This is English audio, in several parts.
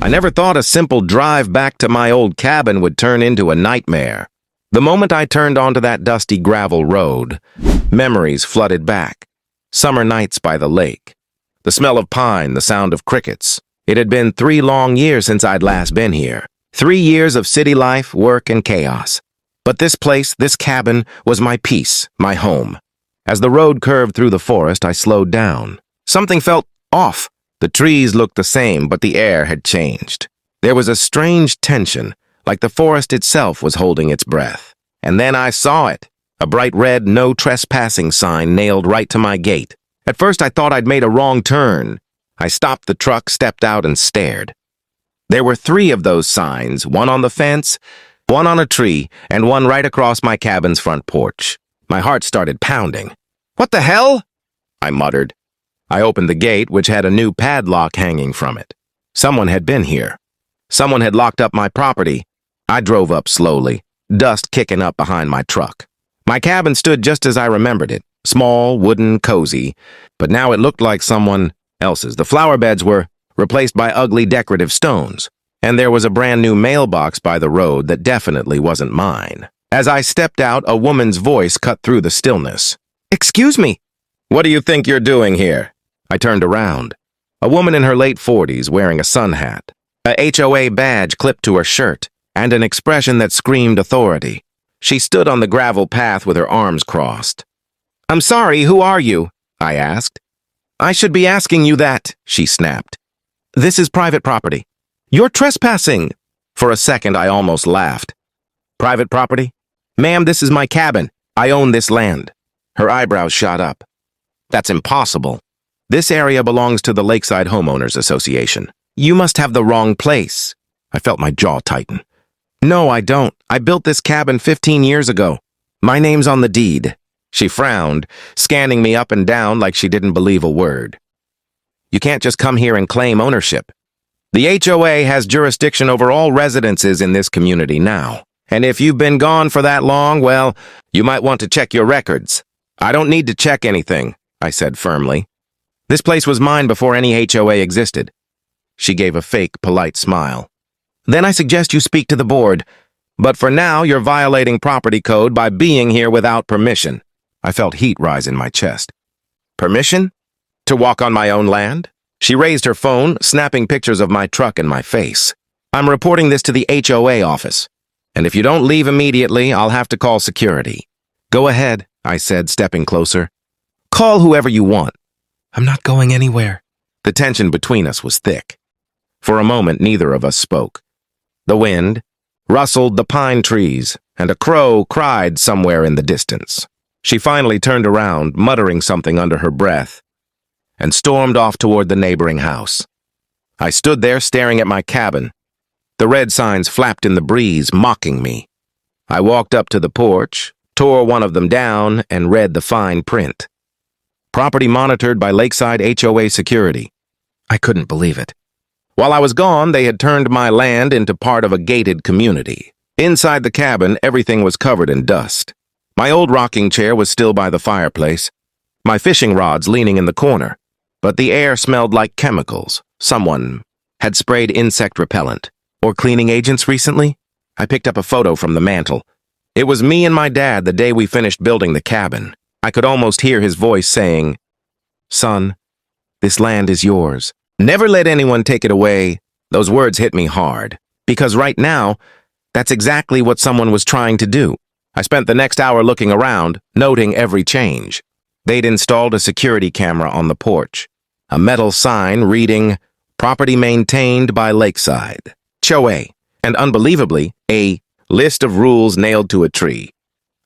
I never thought a simple drive back to my old cabin would turn into a nightmare. The moment I turned onto that dusty gravel road, memories flooded back. Summer nights by the lake. The smell of pine, the sound of crickets. It had been 3 long years since I'd last been here. 3 years of city life, work, and chaos. But this place, this cabin, was my peace, my home. As the road curved through the forest, I slowed down. Something felt off. The trees looked the same, but the air had changed. There was a strange tension, like the forest itself was holding its breath. And then I saw it. A bright red "No Trespassing" sign nailed right to my gate. At first I thought I'd made a wrong turn. I stopped the truck, stepped out, and stared. There were 3 of those signs, one on the fence, one on a tree, and one right across my cabin's front porch. My heart started pounding. "What the hell?" I muttered. I opened the gate, which had a new padlock hanging from it. Someone had been here. Someone had locked up my property. I drove up slowly, dust kicking up behind my truck. My cabin stood just as I remembered it, small, wooden, cozy, but now it looked like someone else's. The flower beds were replaced by ugly decorative stones, and there was a brand new mailbox by the road that definitely wasn't mine. As I stepped out, a woman's voice cut through the stillness. "Excuse me." "What do you think you're doing here?" I turned around. A woman in her late 40s wearing a sun hat, a HOA badge clipped to her shirt, and an expression that screamed authority. She stood on the gravel path with her arms crossed. "I'm sorry, who are you?" I asked. "I should be asking you that," she snapped. "This is private property." "You're trespassing." For a second, I almost laughed. "Private property? Ma'am, this is my cabin. I own this land." Her eyebrows shot up. "That's impossible. This area belongs to the Lakeside Homeowners Association. You must have the wrong place." I felt my jaw tighten. "No, I don't. I built this cabin 15 years ago. My name's on the deed." She frowned, scanning me up and down like she didn't believe a word. "You can't just come here and claim ownership. The HOA has jurisdiction over all residences in this community now. And if you've been gone for that long, well, you might want to check your records." "I don't need to check anything," I said firmly. "This place was mine before any HOA existed." She gave a fake, polite smile. "Then I suggest you speak to the board. But for now, you're violating property code by being here without permission." I felt heat rise in my chest. "Permission? To walk on my own land?" She raised her phone, snapping pictures of my truck and my face. "I'm reporting this to the HOA office. And if you don't leave immediately, I'll have to call security." "Go ahead," I said, stepping closer. "Call whoever you want." "I'm not going anywhere." The tension between us was thick. For a moment, neither of us spoke. The wind rustled the pine trees, and a crow cried somewhere in the distance. She finally turned around, muttering something under her breath, and stormed off toward the neighboring house. I stood there staring at my cabin. The red signs flapped in the breeze, mocking me. I walked up to the porch, tore one of them down, and read the fine print. "Property monitored by Lakeside HOA security." I couldn't believe it. While I was gone, they had turned my land into part of a gated community. Inside the cabin, everything was covered in dust. My old rocking chair was still by the fireplace, my fishing rods leaning in the corner, but the air smelled like chemicals. Someone had sprayed insect repellent. Or cleaning agents recently? I picked up a photo from the mantel. It was me and my dad the day we finished building the cabin. I could almost hear his voice saying, "Son, this land is yours. Never let anyone take it away." Those words hit me hard, because right now, that's exactly what someone was trying to do. I spent the next hour looking around, noting every change. They'd installed a security camera on the porch, a metal sign reading, "Property maintained by Lakeside HOA," and unbelievably, a list of rules nailed to a tree.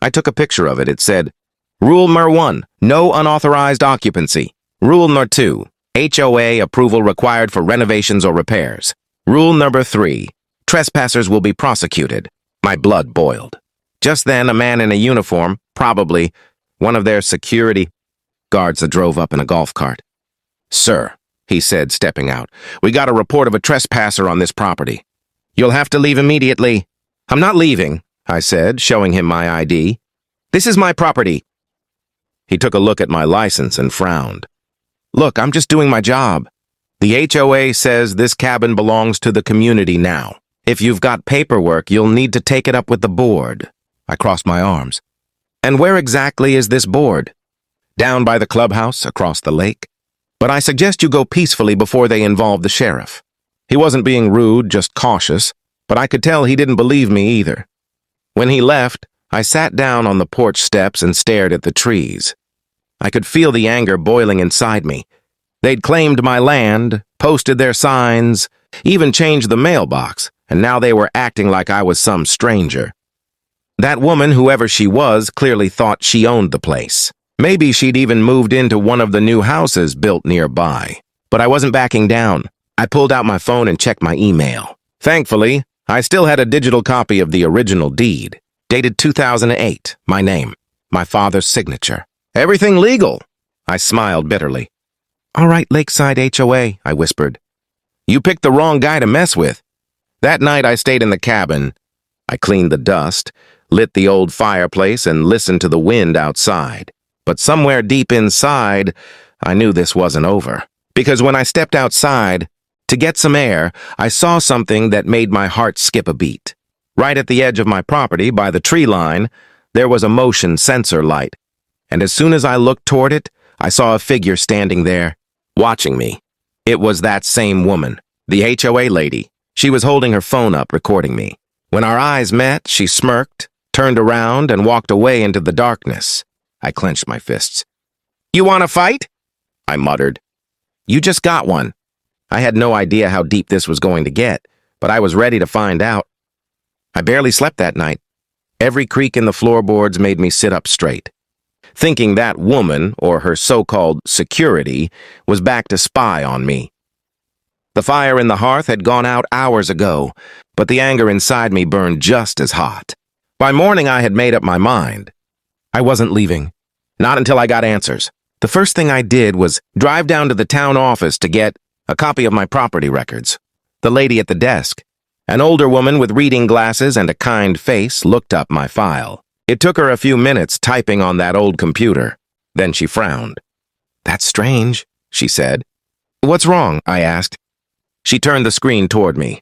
I took a picture of it. It said, "Rule Number 1, no unauthorized occupancy. Rule Number 2, HOA approval required for renovations or repairs. Rule Number 3, trespassers will be prosecuted." My blood boiled. Just then, a man in a uniform, probably one of their security guards that drove up in a golf cart. "Sir," he said, stepping out, "we got a report of a trespasser on this property. You'll have to leave immediately." "I'm not leaving," I said, showing him my ID. "This is my property." He took a look at my license and frowned. "Look, I'm just doing my job." The HOA says this cabin belongs to the community now. If you've got paperwork, you'll need to take it up with the board. I crossed my arms. And where exactly is this board? Down by the clubhouse, across the lake. But I suggest you go peacefully before they involve the sheriff. He wasn't being rude, just cautious, but I could tell he didn't believe me either. When he left, I sat down on the porch steps and stared at the trees. I could feel the anger boiling inside me. They'd claimed my land, posted their signs, even changed the mailbox, and now they were acting like I was some stranger. That woman, whoever she was, clearly thought she owned the place. Maybe she'd even moved into one of the new houses built nearby. But I wasn't backing down. I pulled out my phone and checked my email. Thankfully, I still had a digital copy of the original deed, dated 2008, my name, my father's signature. Everything legal. I smiled bitterly. All right, Lakeside HOA, I whispered. You picked the wrong guy to mess with. That night I stayed in the cabin. I cleaned the dust, lit the old fireplace, and listened to the wind outside. But somewhere deep inside, I knew this wasn't over. Because when I stepped outside to get some air, I saw something that made my heart skip a beat. Right at the edge of my property, by the tree line, there was a motion sensor light. And as soon as I looked toward it, I saw a figure standing there, watching me. It was that same woman, the HOA lady. She was holding her phone up, recording me. When our eyes met, she smirked, turned around, and walked away into the darkness. I clenched my fists. You want to fight? I muttered. You just got one. I had no idea how deep this was going to get, but I was ready to find out. I barely slept that night. Every creak in the floorboards made me sit up straight, thinking that woman, or her so-called security, was back to spy on me. The fire in the hearth had gone out hours ago, but the anger inside me burned just as hot. By morning, I had made up my mind. I wasn't leaving. Not until I got answers. The first thing I did was drive down to the town office to get a copy of my property records. The lady at the desk, an older woman with reading glasses and a kind face, looked up my file. It took her a few minutes typing on that old computer. Then she frowned. That's strange, she said. What's wrong? I asked. She turned the screen toward me.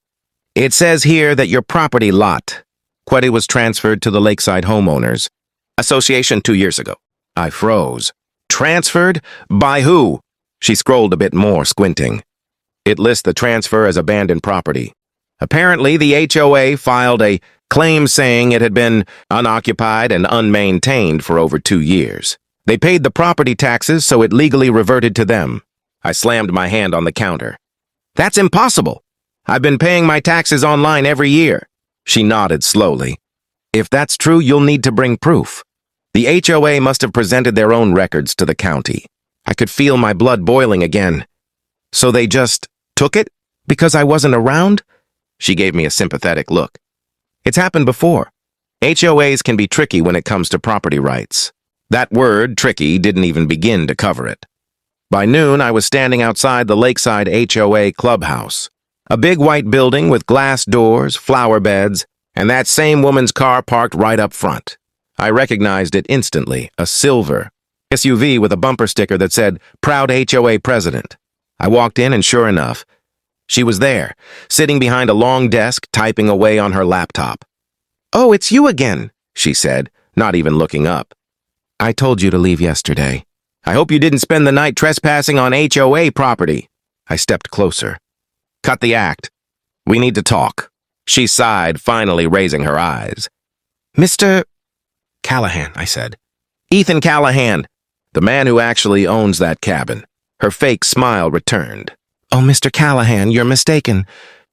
It says here that your property lot, Quetti, was transferred to the Lakeside Homeowners Association 2 years ago. I froze. Transferred? By who? She scrolled a bit more, squinting. It lists the transfer as abandoned property. Apparently, the HOA filed a claim saying it had been unoccupied and unmaintained for over 2 years. They paid the property taxes, so it legally reverted to them. I slammed my hand on the counter. That's impossible. I've been paying my taxes online every year. She nodded slowly. If that's true, you'll need to bring proof. The HOA must have presented their own records to the county. I could feel my blood boiling again. So they just took it? Because I wasn't around? She gave me a sympathetic look. It's happened before. HOAs can be tricky when it comes to property rights. That word, tricky, didn't even begin to cover it. By noon, I was standing outside the Lakeside HOA clubhouse. A big white building with glass doors, flower beds, and that same woman's car parked right up front. I recognized it instantly, a silver SUV with a bumper sticker that said, Proud HOA President. I walked in and sure enough, she was there, sitting behind a long desk, typing away on her laptop. Oh, it's you again, she said, not even looking up. I told you to leave yesterday. I hope you didn't spend the night trespassing on HOA property. I stepped closer. Cut the act. We need to talk. She sighed, finally raising her eyes. Mr. Callahan, I said. Ethan Callahan, the man who actually owns that cabin. Her fake smile returned. Oh, Mr. Callahan, you're mistaken.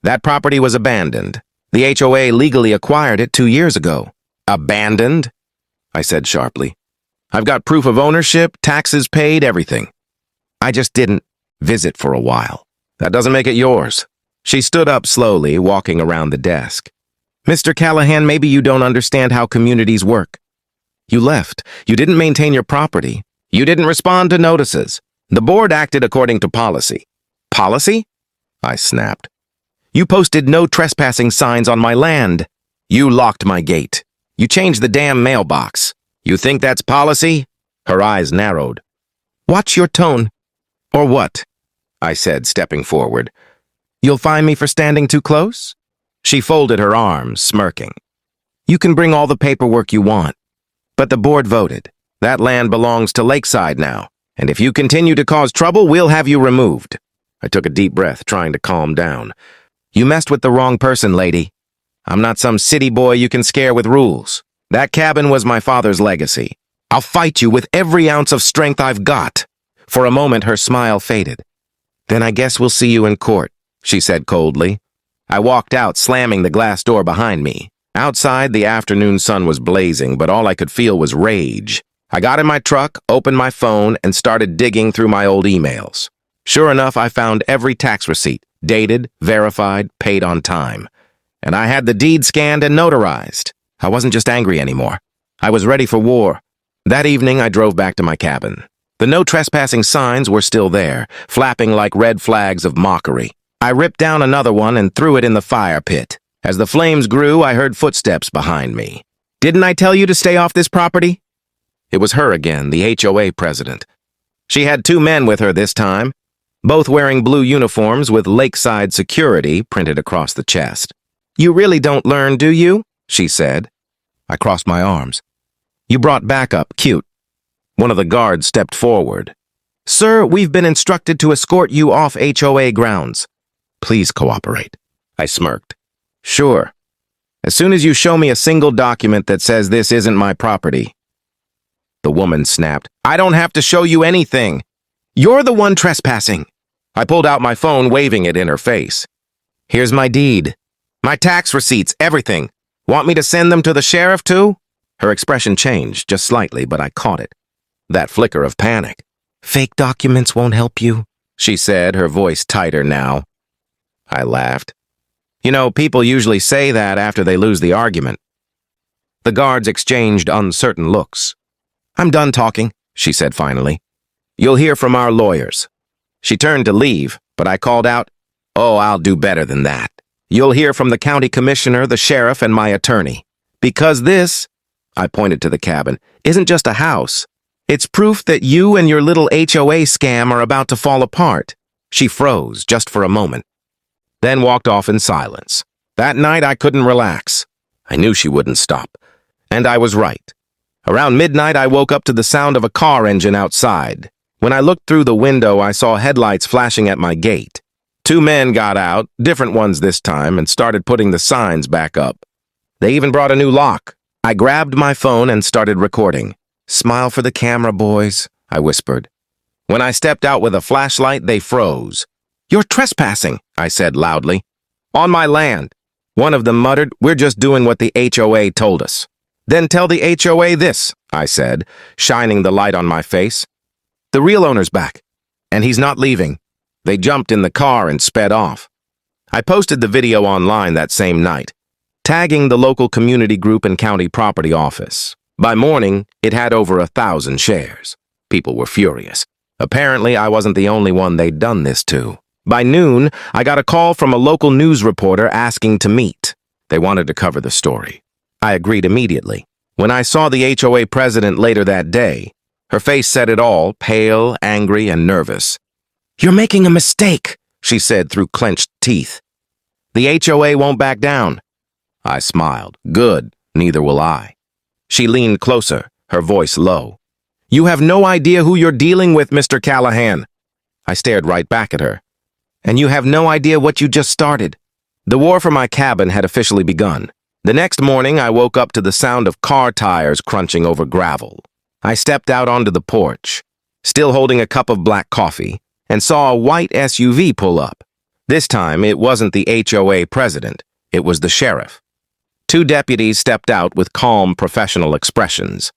That property was abandoned. The HOA legally acquired it 2 years ago. Abandoned? I said sharply. I've got proof of ownership, taxes paid, everything. I just didn't visit for a while. That doesn't make it yours. She stood up slowly, walking around the desk. Mr. Callahan, maybe you don't understand how communities work. You left. You didn't maintain your property. You didn't respond to notices. The board acted according to policy. Policy? I snapped. You posted no trespassing signs on my land. You locked my gate. You changed the damn mailbox. You think that's policy? Her eyes narrowed. Watch your tone. Or what? I said, stepping forward. You'll find me for standing too close? She folded her arms, smirking. You can bring all the paperwork you want. But the board voted. That land belongs to Lakeside now, and if you continue to cause trouble, we'll have you removed. I took a deep breath, trying to calm down. You messed with the wrong person, lady. I'm not some city boy you can scare with rules. That cabin was my father's legacy. I'll fight you with every ounce of strength I've got. For a moment, her smile faded. Then I guess we'll see you in court, she said coldly. I walked out, slamming the glass door behind me. Outside, the afternoon sun was blazing, but all I could feel was rage. I got in my truck, opened my phone, and started digging through my old emails. Sure enough, I found every tax receipt, dated, verified, paid on time. And I had the deed scanned and notarized. I wasn't just angry anymore. I was ready for war. That evening, I drove back to my cabin. The no trespassing signs were still there, flapping like red flags of mockery. I ripped down another one and threw it in the fire pit. As the flames grew, I heard footsteps behind me. Didn't I tell you to stay off this property? It was her again, the HOA president. She had 2 men with her this time, both wearing blue uniforms with Lakeside Security printed across the chest. You really don't learn, do you? She said. I crossed my arms. You brought backup, cute. One of the guards stepped forward. Sir, we've been instructed to escort you off HOA grounds. Please cooperate. I smirked. Sure. As soon as you show me a single document that says this isn't my property. The woman snapped. I don't have to show you anything. You're the one trespassing. I pulled out my phone, waving it in her face. Here's my deed. My tax receipts, everything. Want me to send them to the sheriff too? Her expression changed, just slightly, but I caught it. That flicker of panic. Fake documents won't help you, she said, her voice tighter now. I laughed. You know, people usually say that after they lose the argument. The guards exchanged uncertain looks. I'm done talking, she said finally. You'll hear from our lawyers. She turned to leave, but I called out, Oh, I'll do better than that. You'll hear from the county commissioner, the sheriff, and my attorney. Because this, I pointed to the cabin, isn't just a house. It's proof that you and your little HOA scam are about to fall apart. She froze just for a moment, then walked off in silence. That night, I couldn't relax. I knew she wouldn't stop. And I was right. Around midnight, I woke up to the sound of a car engine outside. When I looked through the window, I saw headlights flashing at my gate. 2 men got out, different ones this time, and started putting the signs back up. They even brought a new lock. I grabbed my phone and started recording. Smile for the camera, boys, I whispered. When I stepped out with a flashlight, they froze. You're trespassing, I said loudly. On my land. One of them muttered, We're just doing what the HOA told us. Then tell the HOA this, I said, shining the light on my face. The real owner's back, and he's not leaving. They jumped in the car and sped off. I posted the video online that same night, tagging the local community group and county property office. By morning, it had over 1,000 shares. People were furious. Apparently, I wasn't the only one they'd done this to. By noon, I got a call from a local news reporter asking to meet. They wanted to cover the story. I agreed immediately. When I saw the HOA president later that day, her face said it all, pale, angry, and nervous. You're making a mistake, she said through clenched teeth. The HOA won't back down. I smiled. Good, neither will I. She leaned closer, her voice low. You have no idea who you're dealing with, Mr. Callahan. I stared right back at her. And you have no idea what you just started. The war for my cabin had officially begun. The next morning, I woke up to the sound of car tires crunching over gravel. I stepped out onto the porch, still holding a cup of black coffee, and saw a white SUV pull up. This time, it wasn't the HOA president. It was the sheriff. 2 deputies stepped out with calm, professional expressions.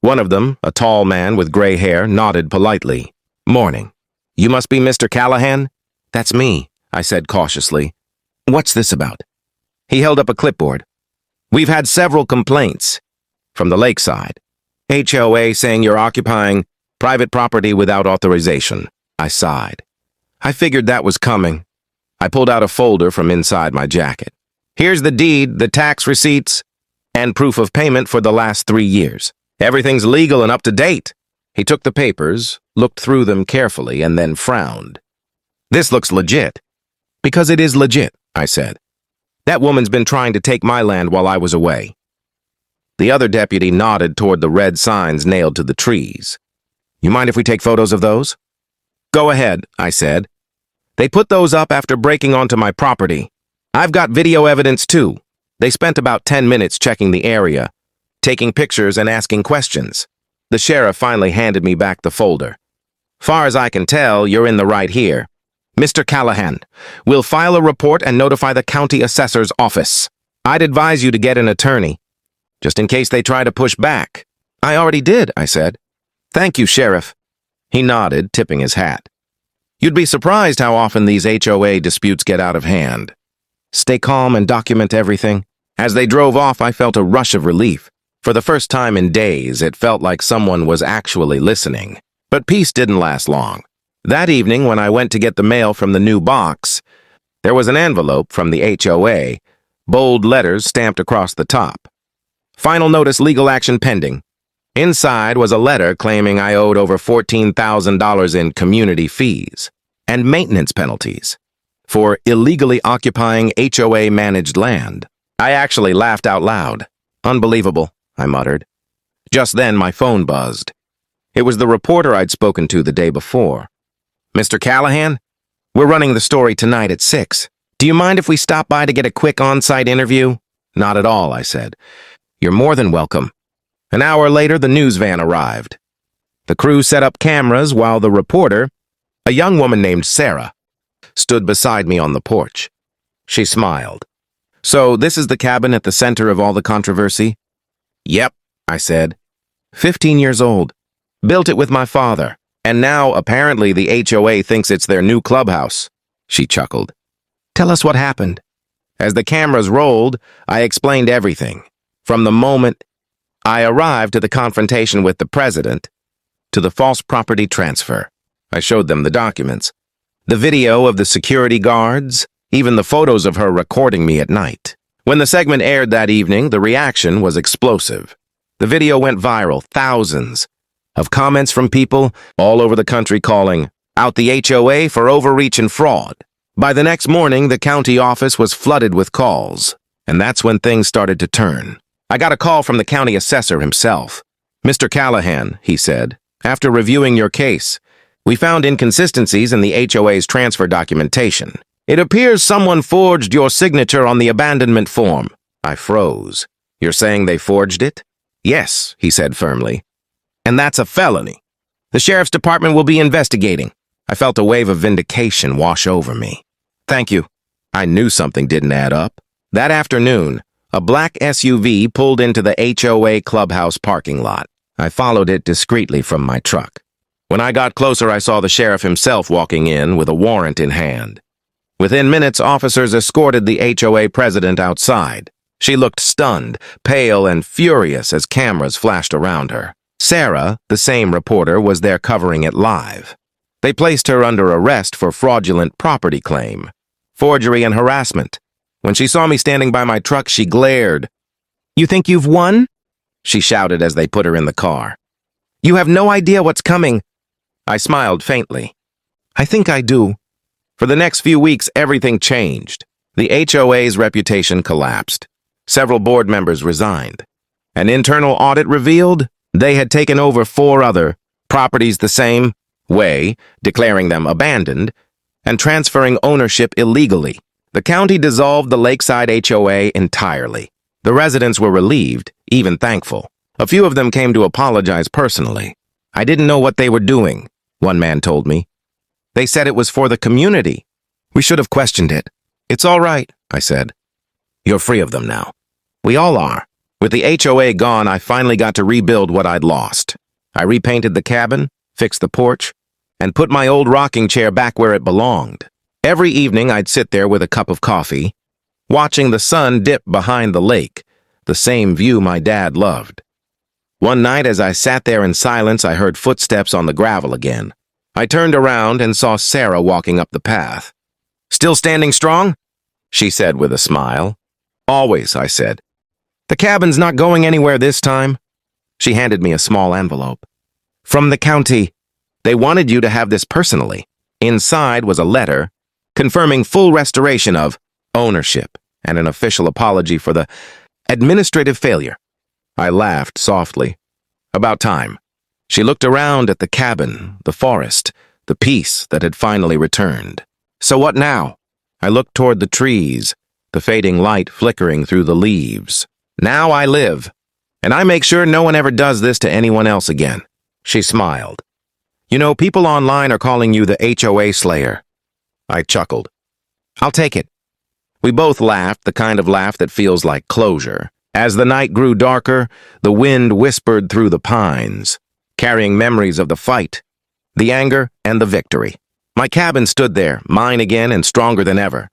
One of them, a tall man with gray hair, nodded politely. Morning. You must be Mr. Callahan? That's me, I said cautiously. What's this about? He held up a clipboard. We've had several complaints from the Lakeside. HOA saying you're occupying private property without authorization. I sighed. I figured that was coming. I pulled out a folder from inside my jacket. Here's the deed, the tax receipts, and proof of payment for the last 3 years. Everything's legal and up to date. He took the papers, looked through them carefully, and then frowned. This looks legit. Because it is legit, I said. That woman's been trying to take my land while I was away. The other deputy nodded toward the red signs nailed to the trees. You mind if we take photos of those? Go ahead, I said. They put those up after breaking onto my property. I've got video evidence too. They spent about 10 minutes checking the area, taking pictures and asking questions. The sheriff finally handed me back the folder. Far as I can tell, you're in the right here. Mr. Callahan, we'll file a report and notify the county assessor's office. I'd advise you to get an attorney, just in case they try to push back. I already did, I said. Thank you, Sheriff. He nodded, tipping his hat. You'd be surprised how often these HOA disputes get out of hand. Stay calm and document everything. As they drove off, I felt a rush of relief. For the first time in days, it felt like someone was actually listening. But peace didn't last long. That evening, when I went to get the mail from the new box, there was an envelope from the HOA, bold letters stamped across the top. Final notice, legal action pending. Inside was a letter claiming I owed over $14,000 in community fees and maintenance penalties for illegally occupying HOA-managed land. I actually laughed out loud. Unbelievable, I muttered. Just then, my phone buzzed. It was the reporter I'd spoken to the day before. Mr. Callahan, we're running the story tonight at 6. Do you mind if we stop by to get a quick on-site interview? Not at all, I said. You're more than welcome. An hour later, the news van arrived. The crew set up cameras while the reporter, a young woman named Sarah, stood beside me on the porch. She smiled. So this is the cabin at the center of all the controversy? Yep, I said. 15 years old. Built it with my father. And now, apparently, the HOA thinks it's their new clubhouse. She chuckled. Tell us what happened. As the cameras rolled, I explained everything. From the moment I arrived to the confrontation with the president, to the false property transfer. I showed them the documents. The video of the security guards, even the photos of her recording me at night. When the segment aired that evening, the reaction was explosive. The video went viral, thousands of comments from people all over the country calling out the HOA for overreach and fraud. By the next morning, the county office was flooded with calls, and that's when things started to turn. I got a call from the county assessor himself. Mr. Callahan, he said, after reviewing your case, we found inconsistencies in the HOA's transfer documentation. It appears someone forged your signature on the abandonment form. I froze. You're saying they forged it? Yes, he said firmly. And that's a felony. The sheriff's department will be investigating. I felt a wave of vindication wash over me. Thank you. I knew something didn't add up. That afternoon, a black SUV pulled into the HOA clubhouse parking lot. I followed it discreetly from my truck. When I got closer, I saw the sheriff himself walking in with a warrant in hand. Within minutes, officers escorted the HOA president outside. She looked stunned, pale, and furious as cameras flashed around her. Sarah, the same reporter, was there covering it live. They placed her under arrest for fraudulent property claim, forgery, and harassment. When she saw me standing by my truck, she glared. You think you've won? She shouted as they put her in the car. You have no idea what's coming. I smiled faintly. I think I do. For the next few weeks, everything changed. The HOA's reputation collapsed. Several board members resigned. An internal audit revealed they had taken over 4 other properties the same way, declaring them abandoned, and transferring ownership illegally. The county dissolved the Lakeside HOA entirely. The residents were relieved, even thankful. A few of them came to apologize personally. I didn't know what they were doing, one man told me. They said it was for the community. We should have questioned it. It's all right, I said. You're free of them now. We all are. With the HOA gone, I finally got to rebuild what I'd lost. I repainted the cabin, fixed the porch, and put my old rocking chair back where it belonged. Every evening, I'd sit there with a cup of coffee, watching the sun dip behind the lake, the same view my dad loved. One night, as I sat there in silence, I heard footsteps on the gravel again. I turned around and saw Sarah walking up the path. Still standing strong? She said with a smile. Always, I said. The cabin's not going anywhere this time. She handed me a small envelope. From the county. They wanted you to have this personally. Inside was a letter confirming full restoration of ownership and an official apology for the administrative failure. I laughed softly. About time. She looked around at the cabin, the forest, the peace that had finally returned. So what now? I looked toward the trees, the fading light flickering through the leaves. Now I live, and I make sure no one ever does this to anyone else again. She smiled. You know, people online are calling you the HOA slayer. I chuckled. I'll take it. We both laughed, the kind of laugh that feels like closure. As the night grew darker, the wind whispered through the pines, carrying memories of the fight, the anger, and the victory. My cabin stood there, mine again and stronger than ever.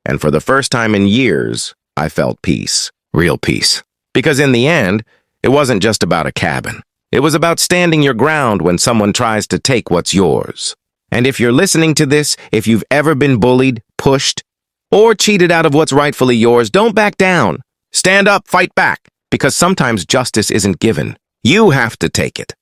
And for the first time in years, I felt peace. Real peace. Because in the end, it wasn't just about a cabin. It was about standing your ground when someone tries to take what's yours. And if you're listening to this, if you've ever been bullied, pushed, or cheated out of what's rightfully yours, don't back down. Stand up, fight back, because sometimes justice isn't given. You have to take it.